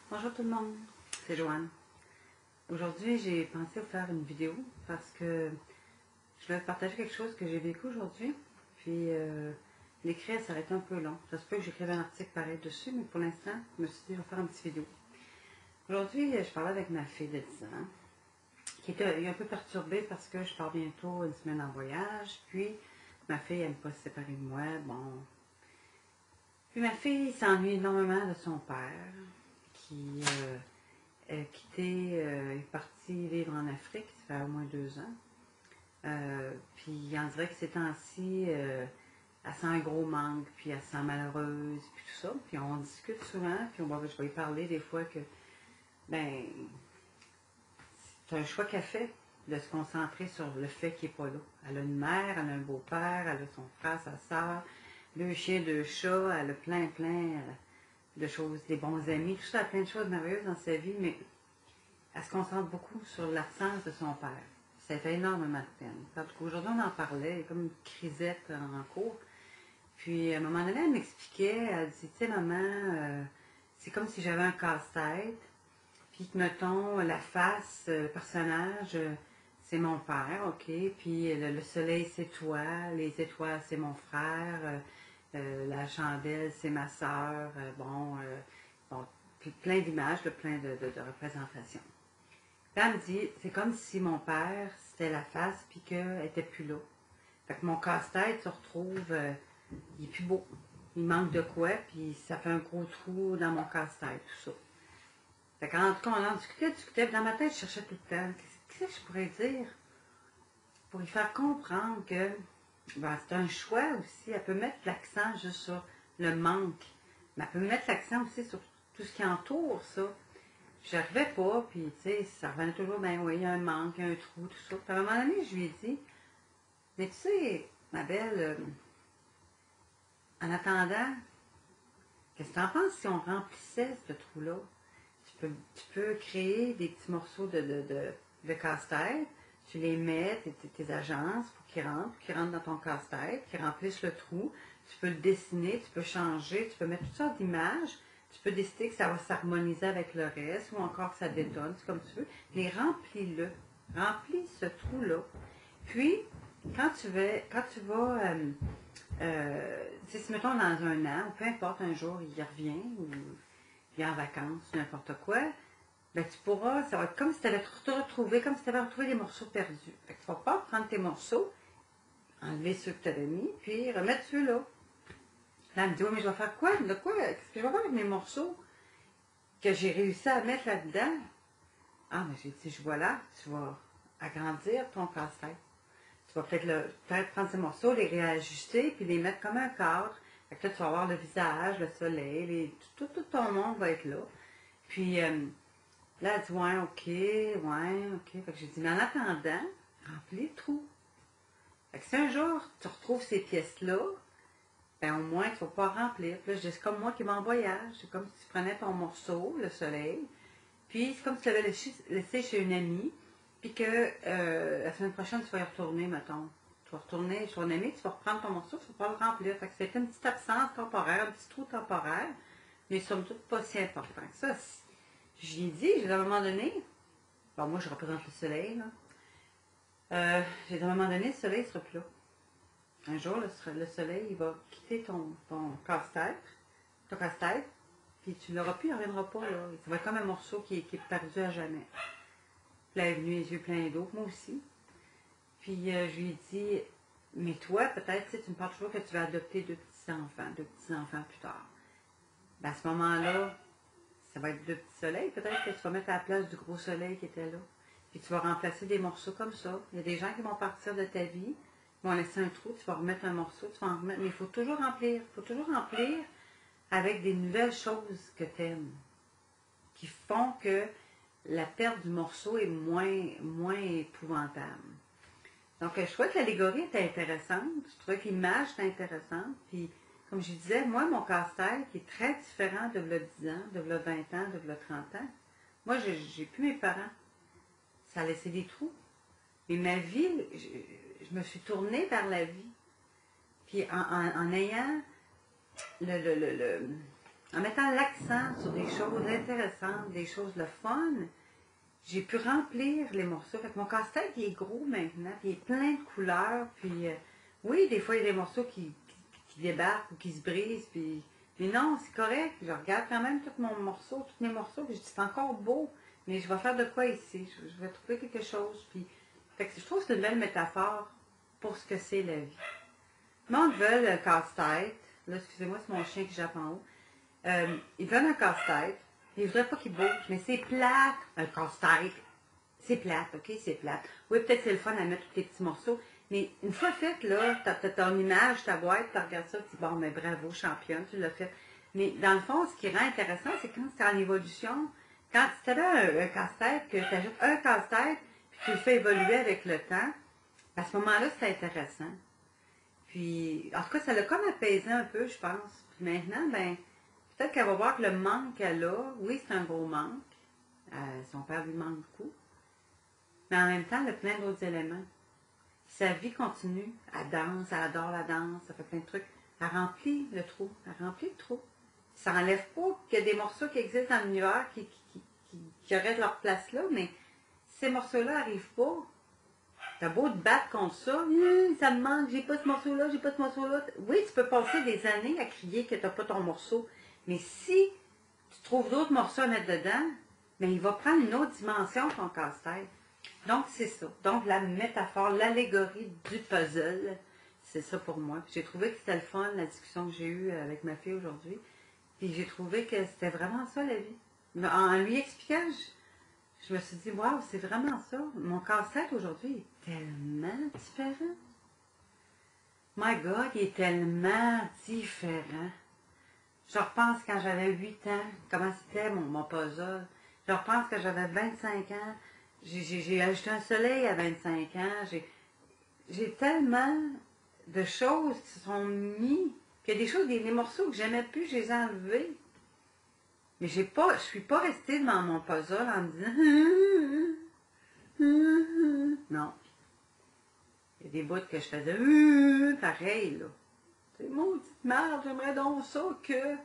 Bonjour tout le monde, c'est Joanne. Aujourd'hui, j'ai pensé vous faire une vidéo parce que je voulais partager quelque chose que j'ai vécu aujourd'hui. Puis l'écrire, ça aurait été un peu long. Ça se peut que j'écrive un article pareil dessus, mais pour l'instant, je me suis dit, je vais faire une petite vidéo. Aujourd'hui, je parlais avec ma fille de 10 ans, qui était un peu perturbée parce que je pars bientôt une semaine en voyage. Puis ma fille n'aime pas se séparer de moi. Bon. Puis ma fille s'ennuie énormément de son père, qui est parti vivre en Afrique, ça fait au moins 2 ans. Puis on dirait que ces temps-ci, elle sent un gros manque, puis elle se sent malheureuse, puis tout ça. Puis on discute souvent, puis je vais lui parler des fois que, ben, c'est un choix qu'elle fait de se concentrer sur le fait qu'il n'est pas là. Elle a une mère, elle a un beau-père, elle a son frère, sa soeur, 2 chiens, 2 chats, elle a plein de choses, des bons amis, tout ça, elle a plein de choses merveilleuses dans sa vie, mais elle se concentre beaucoup sur l'absence de son père. Ça fait énormément de peine. Parce qu'aujourd'hui, on en parlait, comme une crisette en cours. Puis, à un moment donné, elle m'expliquait, elle dit, tu sais, maman, c'est comme si j'avais un casse-tête, puis que, mettons, la face, le personnage, c'est mon père, OK, puis le soleil, c'est toi, les étoiles, c'est mon frère, la chandelle, c'est ma soeur, bon, puis plein d'images, plein de représentations. Puis elle me dit, c'est comme si mon père, c'était la face, puis qu'elle n'était plus là. Fait que mon casse-tête se retrouve, il est plus beau. Il manque de quoi, puis ça fait un gros trou dans mon casse-tête, tout ça. Fait qu'en tout cas, on en discutait, puis dans ma tête, je cherchais tout le temps. Qu'est-ce que je pourrais dire pour lui faire comprendre que ben, c'est un choix aussi. Elle peut mettre l'accent juste sur le manque, mais elle peut mettre l'accent aussi sur tout ce qui entoure ça. J'arrivais pas, puis tu sais, ça revenait toujours, ben oui, il y a un manque, il y a un trou, tout ça. Puis à un moment donné, je lui ai dit, mais tu sais, ma belle, en attendant, qu'est-ce que tu en penses si on remplissait ce trou-là? Tu peux créer des petits morceaux de casse-tête, tu les mets, tes agences, pour qu'ils rentrent dans ton casse-tête, qu'ils remplissent le trou. Tu peux le dessiner, tu peux changer, tu peux mettre toutes sortes d'images. Tu peux décider que ça va s'harmoniser avec le reste ou encore que ça détonne, c'est comme tu veux. Mais remplis-le. Remplis ce trou-là. Puis, quand tu vas si mettons dans un an, ou peu importe, un jour, il revient, ou il est en vacances, n'importe quoi, ben tu pourras, ça va être comme si tu avais te retrouvé, comme si tu avais retrouvé des morceaux perdus. Fait que tu vas pas prendre tes morceaux, enlever ceux que tu avais mis, puis remettre ceux-là. Là, elle me dit, oui, mais je vais faire quoi? De quoi? Qu'est-ce que je vais faire avec mes morceaux que j'ai réussi à mettre là-dedans? Ah, mais j'ai dit, voilà, tu vas agrandir ton casse-tête. Tu vas peut-être prendre ces morceaux, les réajuster, puis les mettre comme un cadre. Fait que là, tu vas avoir le visage, le soleil, tout ton monde va être là. Puis là, elle dit, ouais, ok. Fait que j'ai dit, mais en attendant, remplis le trou. Fait que si un jour, tu retrouves ces pièces-là, ben au moins, tu ne vas pas remplir. Puis là, c'est comme moi qui m'en voyage. C'est comme si tu prenais ton morceau, le soleil, puis c'est comme si tu l'avais laissé chez une amie, puis que la semaine prochaine, tu vas y retourner, mettons. Tu vas retourner chez une amie, tu vas reprendre ton morceau, tu vas pas le remplir. Fait que c'était une petite absence temporaire, un petit trou temporaire, mais somme toute pas si important que ça. J'y ai dit, à un moment donné, bon, moi je représente le soleil, là. J'ai dit, à un moment donné, le soleil ne sera plus là. Un jour, le soleil, il va quitter ton casse-tête, puis tu ne l'auras plus, il ne reviendra pas, là. Ça va être comme un morceau qui est perdu à jamais. Puis là, elle est venue les yeux pleins d'eau, moi aussi. Puis je lui ai dit, mais toi, peut-être, tu me parles toujours que tu vas adopter deux petits-enfants plus tard. Ben, à ce moment-là, ça va être 2 petits soleils. Peut-être que tu vas mettre à la place du gros soleil qui était là. Puis tu vas remplacer des morceaux comme ça. Il y a des gens qui vont partir de ta vie, vont laisser un trou, tu vas remettre un morceau, tu vas en remettre. Mais il faut toujours remplir. Il faut toujours remplir avec des nouvelles choses que tu aimes, qui font que la perte du morceau est moins épouvantable. Donc, je trouvais que l'allégorie était intéressante. Je trouvais que l'image était intéressante. Puis, comme je disais, moi, mon casse-tête, qui est très différent de v'là 10 ans, de v'là 20 ans, de v'là 30 ans, moi, j'ai plus mes parents. Ça a laissé des trous. Mais ma vie, je me suis tournée vers la vie. Puis, en ayant le en mettant l'accent sur des choses intéressantes, des choses le fun, j'ai pu remplir les morceaux. Fait que mon casse-tête, il est gros maintenant, puis il est plein de couleurs, puis oui, des fois, il y a des morceaux qui débarquent ou qui se brisent, puis... Mais non, c'est correct, je regarde quand même tout mon morceau, tous mes morceaux, puis je dis, c'est encore beau, mais je vais faire de quoi ici? Je vais trouver quelque chose, puis... Fait que je trouve que c'est une belle métaphore pour ce que c'est la vie. Le monde veut le casse-tête, là, excusez-moi, c'est mon chien qui jappe en haut. Ils veulent un casse-tête, ils ne voudraient pas qu'il bouge, mais c'est plate, un casse-tête. C'est plate, ok, c'est plate. Oui, peut-être c'est le fun à mettre tous les petits morceaux, mais une fois fait, là, t'as ton image, ta boîte, tu regardes ça, tu dis, bon, mais bravo, championne, tu l'as fait. Mais dans le fond, ce qui rend intéressant, c'est quand c'est en évolution, quand tu avais un casse-tête, que tu ajoutes un casse-tête, puis tu le fais évoluer avec le temps, à ce moment-là, c'est intéressant. Puis, en tout cas, ça l'a comme apaisé un peu, je pense. Puis maintenant, ben, peut-être qu'elle va voir que le manque qu'elle a, oui, c'est un gros manque. Son père lui manque beaucoup. Mais en même temps, elle a plein d'autres éléments. Sa vie continue. Elle danse, elle adore la danse, elle fait plein de trucs. Elle remplit le trou. Elle remplit le trou. Ça n'enlève pas qu'il y a des morceaux qui existent dans l'univers qui auraient leur place là, mais ces morceaux-là n'arrivent pas. T'as beau te battre contre ça, ça me manque, j'ai pas ce morceau-là, j'ai pas ce morceau-là. Oui, tu peux passer des années à crier que t'as pas ton morceau, mais si tu trouves d'autres morceaux à mettre dedans, mais il va prendre une autre dimension ton casse-tête. Donc, c'est ça. Donc, la métaphore, l'allégorie du puzzle, c'est ça pour moi. J'ai trouvé que c'était le fun, la discussion que j'ai eue avec ma fille aujourd'hui. Puis j'ai trouvé que c'était vraiment ça, la vie. Mais en lui expliquant, je me suis dit, waouh, c'est vraiment ça. Mon casse-tête aujourd'hui est tellement différent. My God, il est tellement différent. Je repense quand j'avais 8 ans, comment c'était mon puzzle. Je repense quand j'avais 25 ans. J'ai ajouté un soleil à 25 ans. J'ai tellement de choses qui se sont mis. Puis il y a des choses, des morceaux que j'aimais plus, je les ai enlevés. Mais je suis pas restée devant mon puzzle en me disant non. Il y a des bouts que je faisais pareil, là. C'est maudite merde, j'aimerais donc ça que.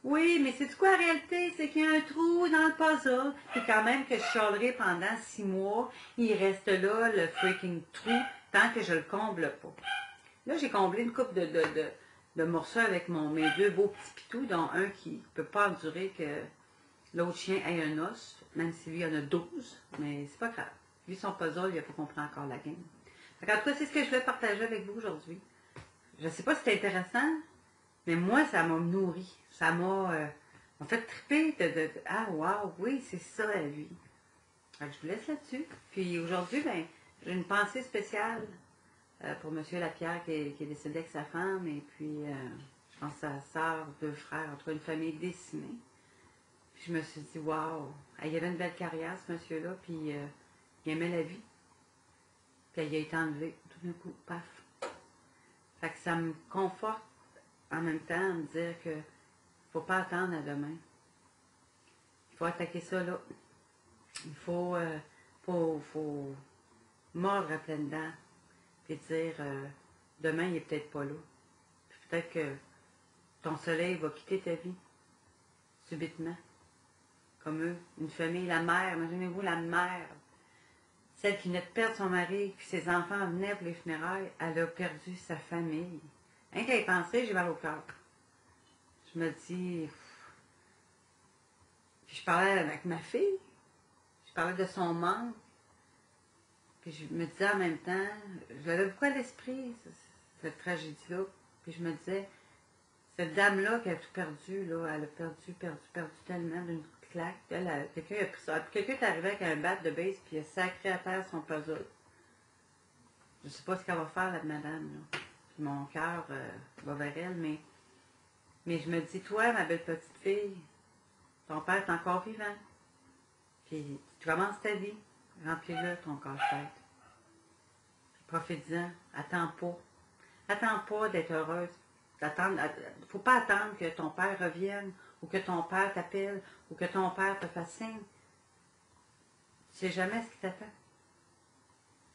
Oui, mais c'est quoi la réalité? C'est qu'il y a un trou dans le puzzle. Puis quand même que je chialerai pendant 6 mois, il reste là le freaking trou tant que je le comble pas. Là, j'ai comblé une coupe de morceaux avec mes deux beaux petits pitous, dont un qui ne peut pas endurer que l'autre chien ait un os, même si lui il y en a 12, mais c'est pas grave. Lui, son puzzle, il n'a pas compris encore la game. En tout cas, c'est ce que je voulais partager avec vous aujourd'hui. Je ne sais pas si c'est intéressant, mais moi, ça m'a nourri. Ça m'a fait triper ah, wow, oui, c'est ça la vie. Alors, je vous laisse là-dessus. Puis aujourd'hui, ben, j'ai une pensée spéciale pour M. Lapierre qui est décédé avec sa femme, et puis je pense à sa sœur, 2 frères, entre une famille décimée. Puis je me suis dit, waouh, il avait une belle carrière, ce monsieur-là, puis il aimait la vie. Puis il a été enlevé, tout d'un coup, paf. Fait que ça me conforte en même temps à me dire que faut pas attendre à demain. Il faut attaquer ça là. Il faut mordre à pleines dents. Puis dire, demain, il est peut-être pas là. Puis peut-être que ton soleil va quitter ta vie, subitement. Comme eux, une famille, la mère, imaginez-vous la mère. Celle qui venait de perdre son mari, puis ses enfants venaient pour les funérailles, elle a perdu sa famille. Rien qu'à y penser, j'ai mal au cœur. Je me dis... Puis je parlais avec ma fille, je parlais de son manque, puis je me disais en même temps, j'avais beaucoup à l'esprit, cette tragédie-là, puis je me disais, cette dame-là qui a tout perdu, là, elle a perdu tellement d'une claque. Quelqu'un a pris ça. Quelqu'un est arrivé avec un bat de base, puis il a sacré à terre son puzzle. Je ne sais pas ce qu'elle va faire, la madame, là. Puis mon cœur va vers elle, mais je me dis, toi, ma belle petite fille, ton père est encore vivant. Puis tu commences ta vie, remplis-le ton casse-tête. Puis profite-en, attends pas. Attends pas d'être heureuse. Il ne faut pas attendre que ton père revienne, ou que ton père t'appelle, ou que ton père te fasse signe. Tu ne sais jamais ce qui t'attend.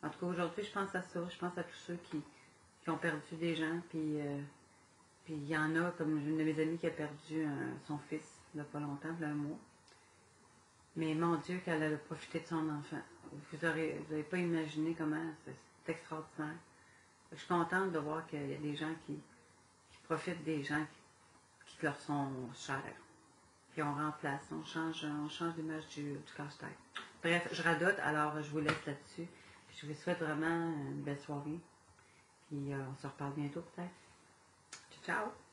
En tout cas, aujourd'hui, je pense à ça. Je pense à tous ceux qui ont perdu des gens, puis Puis il y en a, comme une de mes amies qui a perdu son fils il n'y a pas longtemps, il y a un mois. Mais mon Dieu, qu'elle a profité de son enfant. Vous n'avez pas imaginé comment c'est extraordinaire. Je suis contente de voir qu'il y a des gens qui profitent des gens qui leur sont chers. Puis on remplace, on change l'image du casse-tête. Bref, je radote, alors je vous laisse là-dessus. Je vous souhaite vraiment une belle soirée. Puis on se reparle bientôt peut-être. Ciao, ciao!